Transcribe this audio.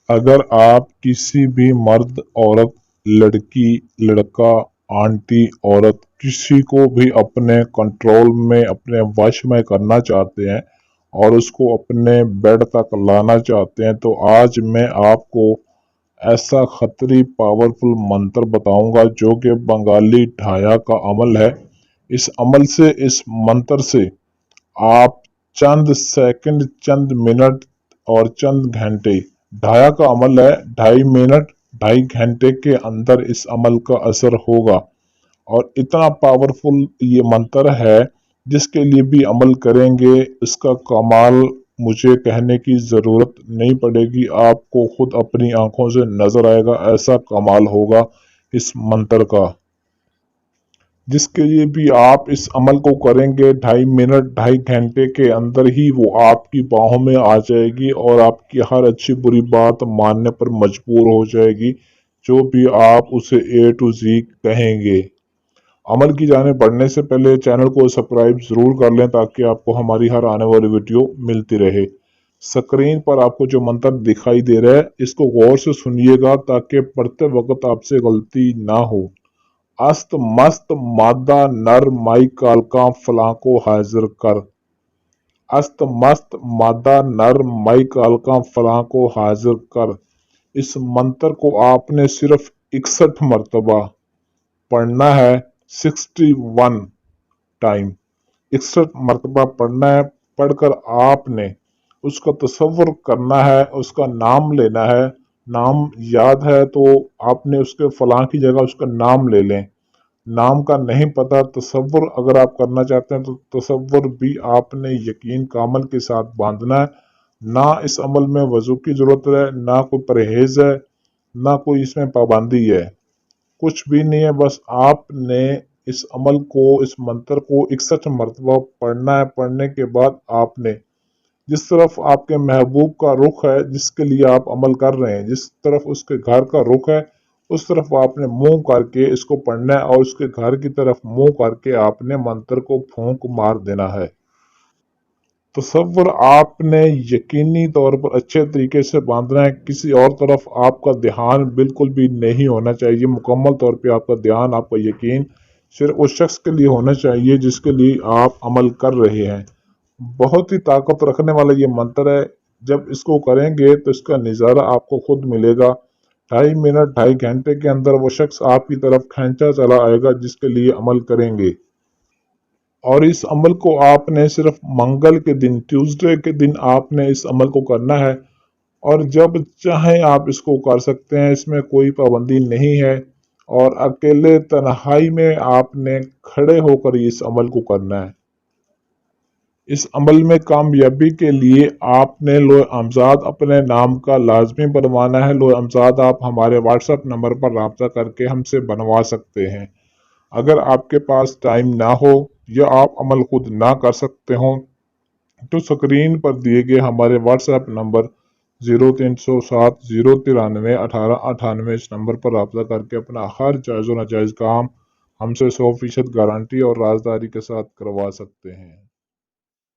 अगर आप किसी भी मर्द, औरत, लड़की, लड़का, आंटी, औरत किसी को भी अपने कंट्रोल में, अपने वश में करना चाहते हैं और उसको अपने बेड तक लाना चाहते हैं, तो आज मैं आपको ऐसा खतरी पावरफुल मंत्र बताऊंगा जो कि बंगाली ढाया का अमल है। इस अमल से, इस मंत्र से आप चंद सेकंड, चंद मिनट और चंद घंटे, ढाया का अमल है, 2.5 मिनट 2.5 घंटे के अंदर इस अमल का असर होगा। और इतना पावरफुल ये मंत्र है, जिसके लिए भी अमल करेंगे इसका कमाल मुझे कहने की ज़रूरत नहीं पड़ेगी, आपको खुद अपनी आंखों से नजर आएगा, ऐसा कमाल होगा इस मंत्र का। जिसके लिए भी आप इस अमल को करेंगे 2.5 मिनट 2.5 घंटे के अंदर ही वो आपकी बाहों में आ जाएगी और आपकी हर अच्छी बुरी बात मानने पर मजबूर हो जाएगी, जो भी आप उसे A to Z कहेंगे। अमल की जाने बढ़ने से पहले चैनल को सब्सक्राइब जरूर कर लें ताकि आपको हमारी हर आने वाली वीडियो मिलती रहे। स्क्रीन पर आपको जो मंत्र दिखाई दे रहा है इसको गौर से सुनिएगा ताकि पढ़ते वक्त आपसे गलती ना हो। अस्त मस्त मादा नर माई कालका फलां को हाजिर कर। अस्त मस्त मादा नर माई कालका फलां को हाजिर कर। इस मंत्र को आपने सिर्फ 61 मरतबा पढ़ना है। 61 टाइम 61 मरतबा पढ़ना है। पढ़कर आपने उसका तसव्वुर करना है, उसका नाम लेना है। नाम याद है तो आपने उसके फलां की जगह उसका नाम ले लें। नाम का नहीं पता, तसव्वुर अगर आप करना चाहते हैं तो तसव्वुर भी आपने यकीन कामल के साथ बांधना है। ना इस अमल में वजू की जरूरत है, ना कोई परहेज है, ना कोई इसमें पाबंदी है, कुछ भी नहीं है। बस आपने इस अमल को, इस मंत्र को 61 मरतबा पढ़ना है। पढ़ने के बाद आपने जिस तरफ आपके महबूब का रुख है, जिसके लिए आप अमल कर रहे हैं, जिस तरफ उसके घर का रुख है, उस तरफ आपने मुंह करके इसको पढ़ना है और उसके घर की तरफ मुंह करके आपने मंत्र को फूंक मार देना है। तसव्वुर आपने यकीनी तौर पर अच्छे तरीके से बांधना है। किसी और तरफ आपका ध्यान बिल्कुल भी नहीं होना चाहिए। मुकम्मल तौर पे आपका ध्यान, आपका यकीन सिर्फ उस शख्स के लिए होना चाहिए जिसके लिए आप अमल कर रहे हैं। बहुत ही ताकत रखने वाला ये मंत्र है। जब इसको करेंगे तो इसका नज़ारा आपको खुद मिलेगा। 2.5 मिनट 2.5 घंटे के अंदर वो शख्स आपकी तरफ खींचा चला आएगा जिसके लिए अमल करेंगे। और इस अमल को आपने सिर्फ मंगल के दिन, ट्यूसडे के दिन आपने इस अमल को करना है और जब चाहें आप इसको कर सकते हैं, इसमें कोई पाबंदी नहीं है। और अकेले तन्हाई में आपने खड़े होकर इस अमल को करना है। इस अमल में कामयाबी के लिए आपने लोहे अमजाद अपने नाम का लाजमी बनवाना है। लोहे अमजाद आप हमारे व्हाट्सएप नंबर पर राब्ता करके हमसे बनवा सकते हैं। अगर आपके पास टाइम ना हो या आप अमल खुद ना कर सकते हो तो स्क्रीन पर दिए गए हमारे व्हाट्सएप नंबर 0307 093 1898 इस नंबर पर रब्ता करके अपना हर जायज़ व नाजायज़ काम हमसे 100% गारंटी और राजदारी के साथ करवा सकते हैं।